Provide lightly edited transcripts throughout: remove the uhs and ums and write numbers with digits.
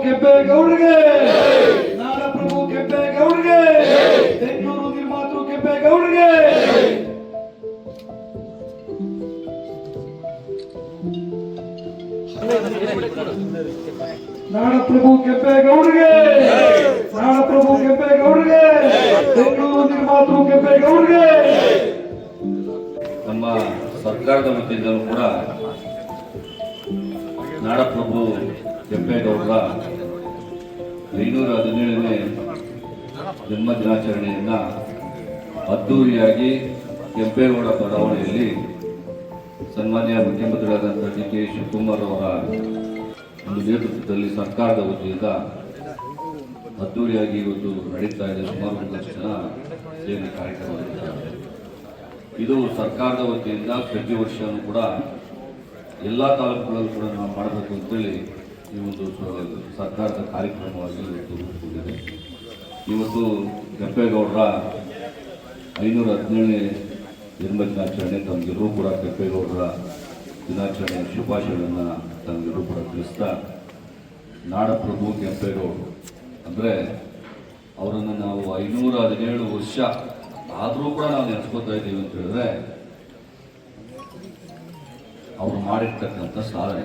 ಕೆಂಪೇಗೌಡರಿಗೆ, ನಾಡಪ್ರಭು ಕೆಂಪೇಗೌಡರಿಗೆ, ಬೆಂಗಳೂರು ನಿರ್ಮಾತೃ ಕೆಂಪೇಗೌಡರಿಗೆ. ನಾಡಪ್ರಭು ಕೆಂಪೇಗೌಡರಿಗೆ, ನಾಡಪ್ರಭು ಕೆಂಪೇಗೌಡರಿಗೆ, ಬೆಂಗಳೂರು ನಿರ್ಮಾತೃ ಕೆಂಪೇಗೌಡರಿಗೆ. ನಮ್ಮ ಸರ್ಕಾರದ ವತಿಯಿಂದಲೂ ಕೂಡ ನಾಡಪ್ರಭು ಕೆಂಪೇಗೌಡರ 517ನೇ ಜನ್ಮ ದಿನಾಚರಣೆಯನ್ನು ಅದ್ದೂರಿಯಾಗಿ ಕೆಂಪೇಗೌಡ ಬಡಾವಣೆಯಲ್ಲಿ ಸನ್ಮಾನ್ಯ ಮುಖ್ಯಮಂತ್ರಿಗಳಾದಂಥ ಡಿ ಕೆ ಶಿವಕುಮಾರ್ ಅವರ ಒಂದು ನೇತೃತ್ವದಲ್ಲಿ ಸರ್ಕಾರದ ವತಿಯಿಂದ ಅದ್ದೂರಿಯಾಗಿ ಇವತ್ತು ನಡೀತಾ ಇದೆ. ಸುಮಾರು 1 ಲಕ್ಷ ಜನ ಸೇರಿ ಕಾರ್ಯಕ್ರಮ ನಡೀತಾ ಇದೆ. ಇದು ಸರ್ಕಾರದ ವತಿಯಿಂದ ಪ್ರತಿ ವರ್ಷವೂ ಕೂಡ ಎಲ್ಲ ತಾಲೂಕುಗಳಲ್ಲೂ ಕೂಡ ನಾವು ಮಾಡಬೇಕು ಅಂತೇಳಿ ಈ ಒಂದು ಸರ್ಕಾರದ ಕಾರ್ಯಕ್ರಮವಾಗಿ ಇವತ್ತು ರೂಪುಗೊಂಡಿದೆ. ಇವತ್ತು ಕೆಂಪೇಗೌಡರ 517ನೇ ಜನ್ಮ ದಿನಾಚರಣೆ. ತಮಗೆಲ್ಲರೂ ಕೂಡ ಕೆಂಪೇಗೌಡರ ದಿನಾಚರಣೆ ಶುಭಾಶಯಗಳನ್ನು ತಮಗೆಲ್ಲರೂ ಕೂಡ ತಿಳಿಸ್ತಾ, ನಾಡಪ್ರಭು ಕೆಂಪೇಗೌಡರು ಅಂದರೆ ಅವರನ್ನು ನಾವು 517 ವರ್ಷ ಆದರೂ ಕೂಡ ನಾವು ನೆನೆಸ್ಕೋತಾ ಇದ್ದೀವಿ ಅಂತ ಹೇಳಿದ್ರೆ ಅವರು ಮಾಡಿರ್ತಕ್ಕಂಥ ಸಾಧನೆ.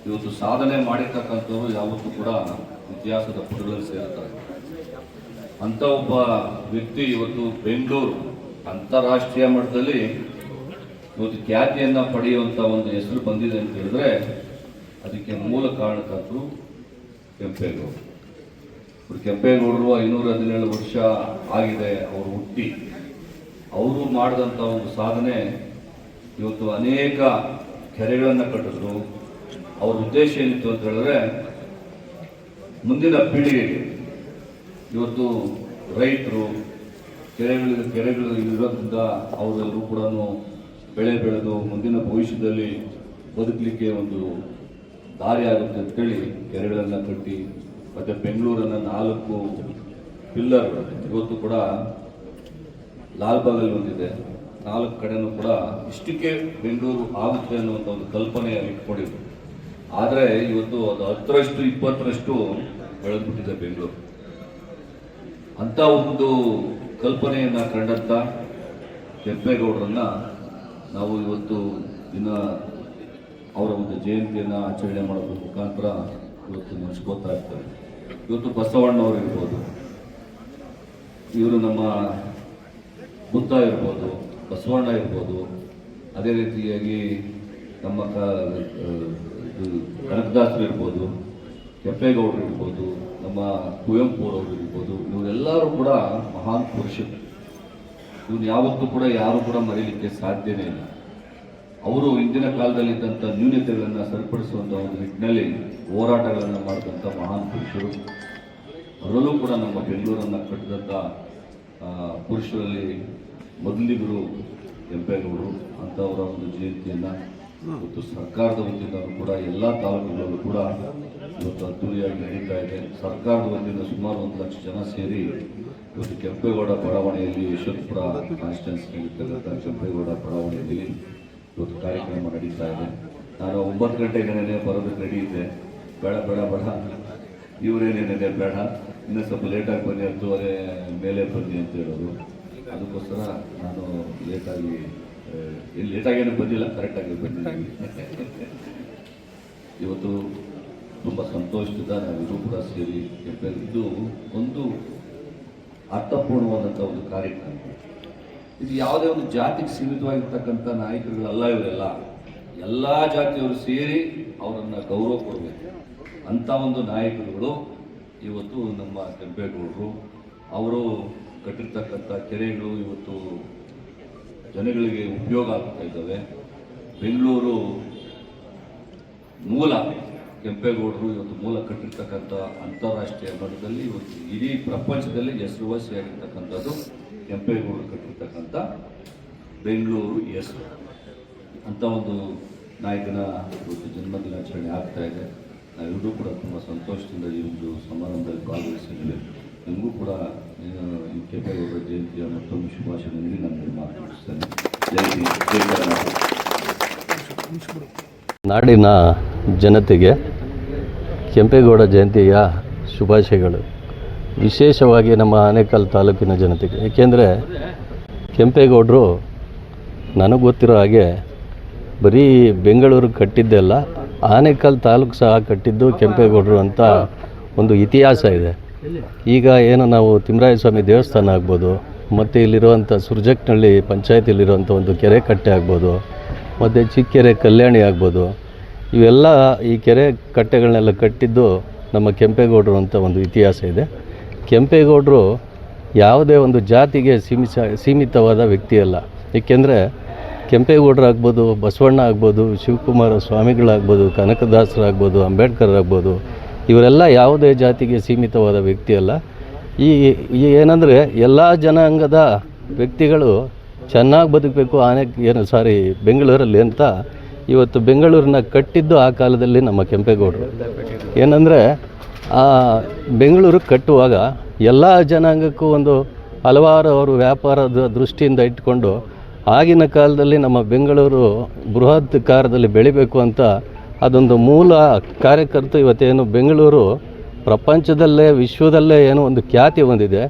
ಇವತ್ತು ಸಾಧನೆ ಮಾಡಿರ್ತಕ್ಕಂಥವ್ರು ಯಾವತ್ತೂ ಕೂಡ ಇತಿಹಾಸದ ಪುಟಗಳಲ್ಲಿ ಸೇರ್ತಾರೆ. ಅಂಥ ಒಬ್ಬ ವ್ಯಕ್ತಿ ಇವತ್ತು ಬೆಂಗಳೂರು ಅಂತಾರಾಷ್ಟ್ರೀಯ ಮಟ್ಟದಲ್ಲಿ ಇವತ್ತು ಖ್ಯಾತಿಯನ್ನು ಪಡೆಯುವಂಥ ಒಂದು ಹೆಸರು ಬಂದಿದೆ ಅಂತ ಹೇಳಿದ್ರೆ ಅದಕ್ಕೆ ಮೂಲ ಕಾರಣಕರ್ತರು ಕೆಂಪೇಗೌಡರು. ಕೆಂಪೇಗೌಡರು 517 ವರ್ಷ ಆಗಿದೆ ಅವರು ಹುಟ್ಟಿ. ಅವರು ಮಾಡಿದಂಥ ಒಂದು ಸಾಧನೆ ಇವತ್ತು ಅನೇಕ ಕೆರೆಗಳನ್ನು ಕಟ್ಟಿದ್ರು. ಅವ್ರ ಉದ್ದೇಶ ಏನಿತ್ತು ಅಂತ ಹೇಳಿದ್ರೆ ಮುಂದಿನ ಪೀಳಿಗೆಗೆ ಇವತ್ತು ರೈತರು ಕೆರೆಗಳು ಇರೋದ್ರಿಂದ ಅವರೆಲ್ಲರೂ ಕೂಡ ಬೆಳೆ ಬೆಳೆದು ಮುಂದಿನ ಭವಿಷ್ಯದಲ್ಲಿ ಬದುಕಲಿಕ್ಕೆ ಒಂದು ದಾರಿ ಆಗುತ್ತೆ ಅಂತೇಳಿ ಕೆರೆಗಳನ್ನು ಕಟ್ಟಿ, ಮತ್ತು ಬೆಂಗಳೂರನ್ನು 4 ಪಿಲ್ಲರ್ ಇವತ್ತು ಕೂಡ ಲಾಲ್ಬಾಗಲ್ಲಿ ಬಂದಿದೆ. 4 ಕಡೆನೂ ಕೂಡ ಇಷ್ಟಕ್ಕೆ ಬೆಂಗಳೂರು ಆಗುತ್ತೆ ಅನ್ನುವಂಥ ಒಂದು ಕಲ್ಪನೆ ಇಟ್ಕೊಂಡಿದ್ರು. ಆದರೆ ಇವತ್ತು ಅದು 10ರಷ್ಟು 20ರಷ್ಟು ಬೆಳೆದ್ಬಿಟ್ಟಿದೆ ಬೆಂಗಳೂರು. ಅಂಥ ಒಂದು ಕಲ್ಪನೆಯನ್ನು ಕಂಡಂಥ ಕೆಂಪೇಗೌಡರನ್ನ ನಾವು ಇವತ್ತು ದಿನ ಅವರ ಒಂದು ಜಯಂತಿಯನ್ನು ಆಚರಣೆ ಮಾಡೋದ್ರ ಮುಖಾಂತರ ಇವತ್ತು ನೆನೆಸ್ಕೋತಾ ಇರ್ತಾರೆ. ಇವತ್ತು ಬಸವಣ್ಣವರು ಇರ್ಬೋದು, ಇವರು ನಮ್ಮ ಬುದ್ಧ ಇರ್ಬೋದು, ಬಸವಣ್ಣ ಇರ್ಬೋದು, ಅದೇ ರೀತಿಯಾಗಿ ನಮ್ಮ ಕನಕದಾಸರು ಇರ್ಬೋದು, ಕೆಂಪೇಗೌಡರು ಇರ್ಬೋದು, ನಮ್ಮ ಕುವೆಂಪುರವರು ಇರ್ಬೋದು, ಇವರೆಲ್ಲರೂ ಕೂಡ ಮಹಾನ್ ಪುರುಷರು. ಇವನು ಯಾವತ್ತೂ ಕೂಡ ಯಾರು ಕೂಡ ಮರೀಲಿಕ್ಕೆ ಸಾಧ್ಯನೇ ಇಲ್ಲ. ಅವರು ಇಂದಿನ ಕಾಲದಲ್ಲಿದ್ದಂಥ ನ್ಯೂನತೆಗಳನ್ನು ಸರಿಪಡಿಸುವಂಥ ಒಂದು ನಿಟ್ಟಿನಲ್ಲಿ ಹೋರಾಟಗಳನ್ನು ಮಾಡಿದಂಥ ಮಹಾನ್ ಪುರುಷರು. ಅವರಲ್ಲೂ ಕೂಡ ನಮ್ಮ ಬೆಂಗಳೂರನ್ನು ಕಟ್ಟಿದಂಥ ಪುರುಷರಲ್ಲಿ ಮೊದಲಿಗರು ಕೆಂಪೇಗೌಡರು. ಅಂಥವರ ಒಂದು ಜಯಂತಿಯನ್ನು ಇವತ್ತು ಸರ್ಕಾರದ ವತಿಯಿಂದ ಕೂಡ ಎಲ್ಲ ತಾಲೂಕುಗಳಲ್ಲೂ ಕೂಡ ಇವತ್ತು ಅದ್ದೂರಿಯಾಗಿ ನಡೀತಾ ಇದೆ. ಸರ್ಕಾರದ ವತಿಯಿಂದ ಸುಮಾರು 1 ಲಕ್ಷ ಜನ ಸೇರಿ ಇವತ್ತು ಕೆಂಪೇಗೌಡ ಬಡಾವಣೆಯಲ್ಲಿ ಯಶವಂತಪುರ ಕಾನ್ಸ್ಟಿಟ್ಯೂನ್ಸಿಯಲ್ಲಿರ್ತಕ್ಕಂಥ ಕೆಂಪೇಗೌಡ ಬಡಾವಣೆಯಲ್ಲಿ ಇವತ್ತು ಕಾರ್ಯಕ್ರಮ ನಡೀತಾ ಇದೆ. ನಾನು 9 ಗಂಟೆಗೆ ಬರೋದಕ್ಕೆ ರೆಡಿ ಇದ್ದೆ. ಬೇಡ ಇವರೇನೇನಿದೆ ಬೇಡ, ಇನ್ನೂ ಸ್ವಲ್ಪ ಲೇಟಾಗಿ ಬನ್ನಿ, 10:30 ಮೇಲೆ ಬನ್ನಿ ಅಂತ ಹೇಳೋದು. ಅದಕ್ಕೋಸ್ಕರ ನಾನು ಲೇಟಾಗೇನು ಬಂದಿಲ್ಲ, ಕರೆಕ್ಟಾಗಿ ಬಂದಿದ್ದೀನಿ. ಇವತ್ತು ತುಂಬ ಸಂತೋಷದಿಂದ ನಾವಿಗೂ ಕೂಡ ಸೇರಿ ಇದು ಒಂದು ಅರ್ಥಪೂರ್ಣವಾದಂಥ ಒಂದು ಕಾರ್ಯಕ್ರಮ. ಇದು ಯಾವುದೇ ಒಂದು ಜಾತಿಗೆ ಸೀಮಿತವಾಗಿರ್ತಕ್ಕಂಥ ನಾಯಕರುಗಳಲ್ಲ. ಇವರೆಲ್ಲ ಎಲ್ಲ ಜಾತಿಯವರು ಸೇರಿ ಅವರನ್ನು ಗೌರವ ಕೊಡಬೇಕು. ಅಂಥ ಒಂದು ನಾಯಕರುಗಳು ಇವತ್ತು ನಮ್ಮ ಕೆಂಪೇಗೌಡರು. ಅವರು ಕಟ್ಟಿರ್ತಕ್ಕಂಥ ಕೆರೆಗಳು ಇವತ್ತು ಜನಗಳಿಗೆ ಉಪಯೋಗ ಆಗ್ತಾ ಇದ್ದಾವೆ. ಬೆಂಗಳೂರು ಮೂಲ ಕೆಂಪೇಗೌಡರು ಇವತ್ತು ಮೂಲ ಕಟ್ಟಿರ್ತಕ್ಕಂಥ ಅಂತಾರಾಷ್ಟ್ರೀಯ ಮಟ್ಟದಲ್ಲಿ ಇವತ್ತು ಇಡೀ ಪ್ರಪಂಚದಲ್ಲಿ ಹೆಸರುವಾಸಿಯಾಗಿರ್ತಕ್ಕಂಥದ್ದು ಕೆಂಪೇಗೌಡರು ಕಟ್ಟಿರ್ತಕ್ಕಂಥ ಬೆಂಗಳೂರು ಹೆಸರು. ಅಂಥ ಒಂದು ನಾಯಕನ ಇವತ್ತು ಜನ್ಮ ದಿನಾಚರಣೆ ಆಗ್ತಾ ಇದೆ. ನಾವೆಲ್ಲರೂ ಕೂಡ ತುಂಬ ಸಂತೋಷದಿಂದ ಈ ಒಂದು ಸಮಾರಂಭದಲ್ಲಿ ಭಾಗವಹಿಸಿದ್ದೇವೆ. ನಿಮಗೂ ಕೂಡ ಈ ಕೆಂಪೇಗೌಡರ ಜಯಂತಿಯ ಮತ್ತೊಂದು ಶುಭಾಶಯ ನೀಡಿ ನಾನು ಮಾತನಾಡಿಸ್ತೇನೆ. ನಾಡಿನ ಜನತೆಗೆ ಕೆಂಪೇಗೌಡ ಜಯಂತಿಯ ಶುಭಾಶಯಗಳು. ವಿಶೇಷವಾಗಿ ನಮ್ಮ ಆನೇಕಲ್ ತಾಲೂಕಿನ ಜನತೆಗೆ. ಏಕೆಂದರೆ ಕೆಂಪೇಗೌಡರು ನನಗೆ ಗೊತ್ತಿರೋ ಹಾಗೆ ಬರೀ ಬೆಂಗಳೂರು ಕಟ್ಟಿದ್ದೆಲ್ಲ, ಆನೇಕಲ್ ತಾಲೂಕು ಸಹ ಕಟ್ಟಿದ್ದು ಕೆಂಪೇಗೌಡರು ಅಂತ ಒಂದು ಇತಿಹಾಸ ಇದೆ. ಈಗ ಏನು ನಾವು ತಿಮ್ಮರಾಯಸ್ವಾಮಿ ದೇವಸ್ಥಾನ ಆಗ್ಬೋದು, ಮತ್ತು ಇಲ್ಲಿರುವಂಥ ಸುರ್ಜಕ್ನಹಳ್ಳಿ ಪಂಚಾಯತಿಲಿರುವಂಥ ಒಂದು ಕೆರೆ ಕಟ್ಟೆ ಆಗ್ಬೋದು, ಮತ್ತು ಚಿಕ್ಕೆರೆ ಕಲ್ಯಾಣಿ ಆಗ್ಬೋದು, ಇವೆಲ್ಲ ಈ ಕೆರೆ ಕಟ್ಟೆಗಳನ್ನೆಲ್ಲ ಕಟ್ಟಿದ್ದು ನಮ್ಮ ಕೆಂಪೇಗೌಡರು ಅಂತ ಒಂದು ಇತಿಹಾಸ ಇದೆ. ಕೆಂಪೇಗೌಡರು ಯಾವುದೇ ಒಂದು ಜಾತಿಗೆ ಸೀಮಿತವಾದ ವ್ಯಕ್ತಿ ಅಲ್ಲ. ಏಕೆಂದರೆ ಕೆಂಪೇಗೌಡರು ಆಗ್ಬೋದು, ಬಸವಣ್ಣ ಆಗ್ಬೋದು, ಶಿವಕುಮಾರ ಸ್ವಾಮಿಗಳಾಗ್ಬೋದು, ಕನಕದಾಸರಾಗ್ಬೋದು, ಅಂಬೇಡ್ಕರ್ ಆಗ್ಬೋದು, ಇವರೆಲ್ಲ ಯಾವುದೇ ಜಾತಿಗೆ ಸೀಮಿತವಾದ ವ್ಯಕ್ತಿ ಅಲ್ಲ. ಏನಂದರೆ ಎಲ್ಲ ಜನಾಂಗದ ವ್ಯಕ್ತಿಗಳು ಚೆನ್ನಾಗಿ ಬದುಕಬೇಕು ಬೆಂಗಳೂರಲ್ಲಿ ಅಂತ ಇವತ್ತು ಬೆಂಗಳೂರನ್ನ ಕಟ್ಟಿದ್ದು ಆ ಕಾಲದಲ್ಲಿ ನಮ್ಮ ಕೆಂಪೇಗೌಡರು. ಏನಂದರೆ ಆ ಬೆಂಗಳೂರು ಕಟ್ಟುವಾಗ ಎಲ್ಲ ಜನಾಂಗಕ್ಕೂ ಒಂದು ಹಲವಾರು ಅವರು ವ್ಯಾಪಾರದ ದೃಷ್ಟಿಯಿಂದ ಇಟ್ಕೊಂಡು ಆಗಿನ ಕಾಲದಲ್ಲಿ ನಮ್ಮ ಬೆಂಗಳೂರು ಬೃಹತ್ ಕಾರ್ಯದಲ್ಲಿ ಬೆಳಿಬೇಕು ಅಂತ ಅದೊಂದು ಮೂಲ ಕಾರ್ಯಕರ್ತ. ಇವತ್ತೇನು ಬೆಂಗಳೂರು ಪ್ರಪಂಚದಲ್ಲೇ ವಿಶ್ವದಲ್ಲೇ ಏನೋ ಒಂದು ಖ್ಯಾತಿ ಹೊಂದಿದೆ,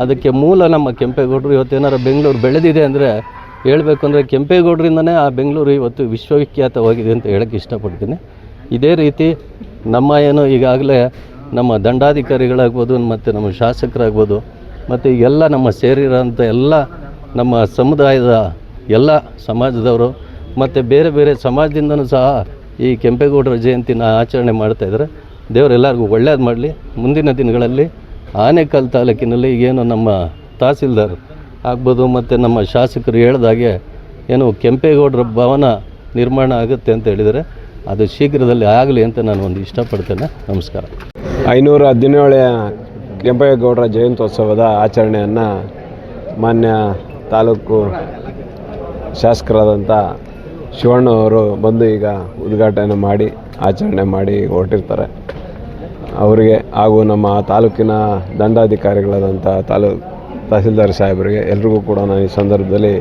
ಅದಕ್ಕೆ ಮೂಲ ನಮ್ಮ ಕೆಂಪೇಗೌಡರು. ಇವತ್ತೇನಾರು ಬೆಂಗಳೂರು ಬೆಳೆದಿದೆ ಅಂದರೆ ಹೇಳಬೇಕು ಅಂದರೆ ಕೆಂಪೇಗೌಡರಿಂದನೇ ಆ ಬೆಂಗಳೂರು ಇವತ್ತು ವಿಶ್ವವಿಖ್ಯಾತವಾಗಿದೆ ಅಂತ ಹೇಳೋಕ್ಕೆ ಇಷ್ಟಪಡ್ತೀನಿ. ಇದೇ ರೀತಿ ನಮ್ಮ ಏನು ಈಗಾಗಲೇ ನಮ್ಮ ದಂಡಾಧಿಕಾರಿಗಳಾಗ್ಬೋದು, ಮತ್ತು ನಮ್ಮ ಶಾಸಕರಾಗ್ಬೋದು, ಮತ್ತು ಎಲ್ಲ ನಮ್ಮ ಸೇರಿರೋಂಥ ಎಲ್ಲ ನಮ್ಮ ಸಮುದಾಯದ ಎಲ್ಲ ಸಮಾಜದವರು ಮತ್ತು ಬೇರೆ ಬೇರೆ ಸಮಾಜದಿಂದನೂ ಸಹ ಈ ಕೆಂಪೇಗೌಡರ ಜಯಂತಿನ ಆಚರಣೆ ಮಾಡ್ತಾಯಿದ್ದಾರೆ. ದೇವರೆಲ್ಲರಿಗೂ ಒಳ್ಳೇದು ಮಾಡಲಿ. ಮುಂದಿನ ದಿನಗಳಲ್ಲಿ ಆನೇಕಲ್ ತಾಲೂಕಿನಲ್ಲಿ ಏನು ನಮ್ಮ ತಹಸೀಲ್ದಾರ್ ಆಗ್ಬೋದು, ಮತ್ತು ನಮ್ಮ ಶಾಸಕರು ಹೇಳಿದಾಗೆ ಏನು ಕೆಂಪೇಗೌಡರ ಭವನ ನಿರ್ಮಾಣ ಆಗುತ್ತೆ ಅಂತ ಹೇಳಿದರೆ ಅದು ಶೀಘ್ರದಲ್ಲಿ ಆಗಲಿ ಅಂತ ನಾನು ಒಂದು ಇಷ್ಟಪಡ್ತೇನೆ. ನಮಸ್ಕಾರ. 517ನೇ ಕೆಂಪೇಗೌಡರ ಜಯಂತ್ಯೋತ್ಸವದ ಆಚರಣೆಯನ್ನು ಮಾನ್ಯ ತಾಲೂಕು ಶಾಸಕರಾದಂಥ ಶಿವಣ್ಣ ಅವರು ಬಂದು ಈಗ ಉದ್ಘಾಟನೆ ಮಾಡಿ ಆಚರಣೆ ಮಾಡಿ ಹೊರಟಿರ್ತಾರೆ. ಅವರಿಗೆ ಹಾಗೂ ನಮ್ಮ ತಾಲೂಕಿನ ದಂಡಾಧಿಕಾರಿಗಳಾದಂಥ ತಹಸೀಲ್ದಾರ್ ಸಾಹೇಬರಿಗೆ ಎಲ್ರಿಗೂ ಕೂಡ ನಾನು ಈ ಸಂದರ್ಭದಲ್ಲಿ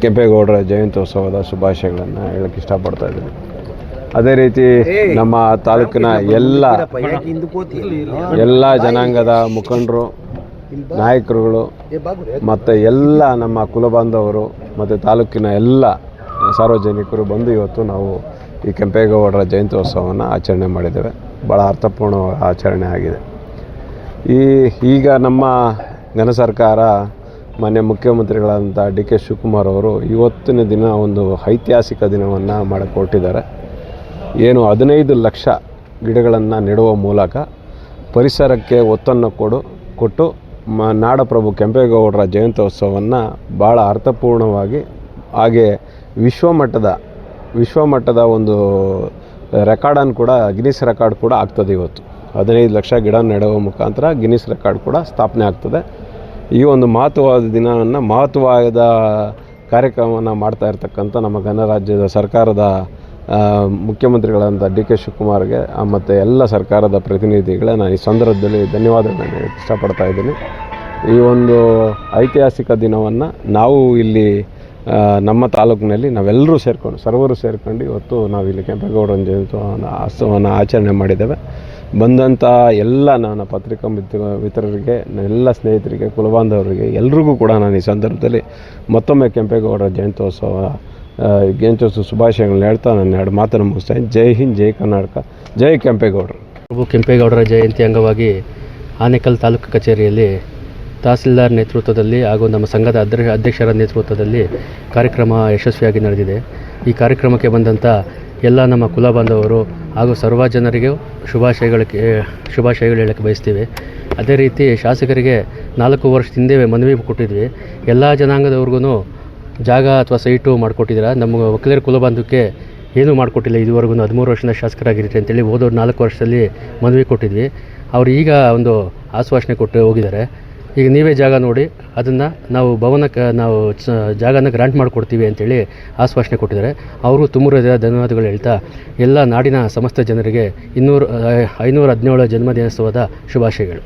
ಕೆಂಪೇಗೌಡರ ಜಯಂತ್ಯೋತ್ಸವದ ಶುಭಾಶಯಗಳನ್ನು ಹೇಳಕ್ಕೆ ಇಷ್ಟಪಡ್ತಾಯಿದ್ದೀನಿ. ಅದೇ ರೀತಿ ನಮ್ಮ ತಾಲೂಕಿನ ಎಲ್ಲ ಜನಾಂಗದ ಮುಖಂಡರು, ನಾಯಕರುಗಳು ಮತ್ತು ಎಲ್ಲ ನಮ್ಮ ಕುಲಬಾಂಧವರು ಮತ್ತು ತಾಲೂಕಿನ ಎಲ್ಲ ಸಾರ್ವಜನಿಕರು ಬಂದು ಇವತ್ತು ನಾವು ಈ ಕೆಂಪೇಗೌಡರ ಜಯಂತ್ಯೋತ್ಸವವನ್ನು ಆಚರಣೆ ಮಾಡಿದ್ದೇವೆ. ಭಾಳ ಅರ್ಥಪೂರ್ಣ ಆಚರಣೆ ಆಗಿದೆ. ಈಗ ನಮ್ಮ ಘನ ಸರ್ಕಾರ ಮಾನ್ಯ ಮುಖ್ಯಮಂತ್ರಿಗಳಾದಂಥ ಡಿ ಕೆ ಶಿವಕುಮಾರ್ ಅವರು ಇವತ್ತಿನ ದಿನ ಒಂದು ಐತಿಹಾಸಿಕ ದಿನವನ್ನು ಮಾಡಿಕೊಟ್ಟಿದ್ದಾರೆ. ಏನು 15 ಲಕ್ಷ ಗಿಡಗಳನ್ನು ನೆಡುವ ಮೂಲಕ ಪರಿಸರಕ್ಕೆ ಒತ್ತನ್ನು ಕೊಟ್ಟು ನಾಡಪ್ರಭು ಕೆಂಪೇಗೌಡರ ಜಯಂತ್ಯೋತ್ಸವವನ್ನು ಭಾಳ ಅರ್ಥಪೂರ್ಣವಾಗಿ, ಹಾಗೆ ವಿಶ್ವಮಟ್ಟದ ಒಂದು ರೆಕಾರ್ಡನ್ನು ಕೂಡ ಗಿನ್ನಿಸ್ ರೆಕಾರ್ಡ್ ಕೂಡ ಆಗ್ತದೆ. ಇವತ್ತು 15 ಲಕ್ಷ ಗಿಡ ನೆಡುವ ಮುಖಾಂತರ ಗಿನ್ನಿಸ್ ರೆಕಾರ್ಡ್ ಕೂಡ ಸ್ಥಾಪನೆ ಆಗ್ತದೆ. ಈ ಒಂದು ಮಹತ್ವವಾದ ಕಾರ್ಯಕ್ರಮವನ್ನು ಮಾಡ್ತಾ ಇರ್ತಕ್ಕಂಥ ನಮ್ಮ ಗಣರಾಜ್ಯದ ಸರ್ಕಾರದ ಮುಖ್ಯಮಂತ್ರಿಗಳಾದಂಥ ಡಿ ಕೆ ಶಿವಕುಮಾರ್ಗೆ ಮತ್ತು ಎಲ್ಲ ಸರ್ಕಾರದ ಪ್ರತಿನಿಧಿಗಳೇ ನಾನು ಈ ಸಂದರ್ಭದಲ್ಲಿ ಧನ್ಯವಾದಗಳನ್ನು ಇಷ್ಟಪಡ್ತಾ ಇದ್ದೀನಿ. ಈ ಒಂದು ಐತಿಹಾಸಿಕ ದಿನವನ್ನು ನಾವು ಇಲ್ಲಿ ನಮ್ಮ ತಾಲೂಕಿನಲ್ಲಿ ನಾವೆಲ್ಲರೂ ಸರ್ವರು ಸೇರಿಕೊಂಡು ಇವತ್ತು ನಾವಿಲ್ಲಿ ಕೆಂಪೇಗೌಡರ ಜಯಂತ್ಯೋತ್ಸವವನ್ನು ಆಚರಣೆ ಮಾಡಿದ್ದೇವೆ. ಬಂದಂಥ ಎಲ್ಲ ನನ್ನ ಪತ್ರಿಕಾ ಮಿತ್ರರಿಗೆ, ಎಲ್ಲ ಸ್ನೇಹಿತರಿಗೆ, ಕುಲಬಾಂಧವರಿಗೆ ಎಲ್ರಿಗೂ ಕೂಡ ನಾನು ಈ ಸಂದರ್ಭದಲ್ಲಿ ಮತ್ತೊಮ್ಮೆ ಕೆಂಪೇಗೌಡರ ಜಯಂತ್ಯೋತ್ಸವ ಶುಭಾಶಯಗಳನ್ನ ಹೇಳ್ತಾ ನಾನು 2 ಮಾತನ್ನು ಮುಗಿಸ್ತೇನೆ. ಜೈ ಹಿಂದ್, ಜೈ ಕರ್ನಾಟಕ, ಜೈ ಕೆಂಪೇಗೌಡರು. ಕೆಂಪೇಗೌಡರ ಜಯಂತಿ ಅಂಗವಾಗಿ ಆನೇಕಲ್ ತಾಲೂಕು ಕಚೇರಿಯಲ್ಲಿ ತಹಸೀಲ್ದಾರ್ ನೇತೃತ್ವದಲ್ಲಿ ಹಾಗೂ ನಮ್ಮ ಸಂಘದ ಅಧ್ಯಕ್ಷರ ನೇತೃತ್ವದಲ್ಲಿ ಕಾರ್ಯಕ್ರಮ ಯಶಸ್ವಿಯಾಗಿ ನಡೆದಿದೆ. ಈ ಕಾರ್ಯಕ್ರಮಕ್ಕೆ ಬಂದಂಥ ಎಲ್ಲ ನಮ್ಮ ಕುಲ ಬಾಂಧವರು ಹಾಗೂ ಸರ್ವ ಜನರಿಗೆ ಶುಭಾಶಯಗಳು ಹೇಳಕ್ಕೆ ಬಯಸ್ತೀವಿ. ಅದೇ ರೀತಿ ಶಾಸಕರಿಗೆ 4 ವರ್ಷದ ಹಿಂದೆ ಮನವಿ ಕೊಟ್ಟಿದ್ವಿ. ಎಲ್ಲ ಜನಾಂಗದವ್ರಿಗೂ ಜಾಗ ಅಥವಾ ಸೈಟು ಮಾಡಿಕೊಟ್ಟಿದ್ದೀರಾ. ನಮ್ಮ ಒಕ್ಕಲಿಗರ ಕುಲಬಾಂಧವಕ್ಕೆ ಏನೂ ಮಾಡಿಕೊಟ್ಟಿಲ್ಲ ಇದುವರೆಗೂ. 13 ವರ್ಷದ ಶಾಸಕರಾಗಿರುತ್ತೆ ಅಂತೇಳಿ ಹೋದ 4 ವರ್ಷದಲ್ಲಿ ಮನವಿ ಕೊಟ್ಟಿದ್ವಿ. ಅವರು ಈಗ ಒಂದು ಆಶ್ವಾಸನೆ ಕೊಟ್ಟು ಹೋಗಿದ್ದಾರೆ. ಈಗ ನೀವೇ ಜಾಗ ನೋಡಿ ಅದನ್ನು ನಾವು ಭವನಕ್ಕೆ ಜಾಗನ ಗ್ರಾಂಟ್ ಮಾಡಿಕೊಡ್ತೀವಿ ಅಂತೇಳಿ ಆಶ್ವಾಸನೆ ಕೊಟ್ಟಿದ್ದಾರೆ. ಅವರು ತುಂಬ ಧನ್ಯವಾದಗಳು ಹೇಳ್ತಾ ಎಲ್ಲ ನಾಡಿನ ಸಮಸ್ತ ಜನರಿಗೆ 517 ಜನ್ಮದಿನೋತ್ಸವದ ಶುಭಾಶಯಗಳು.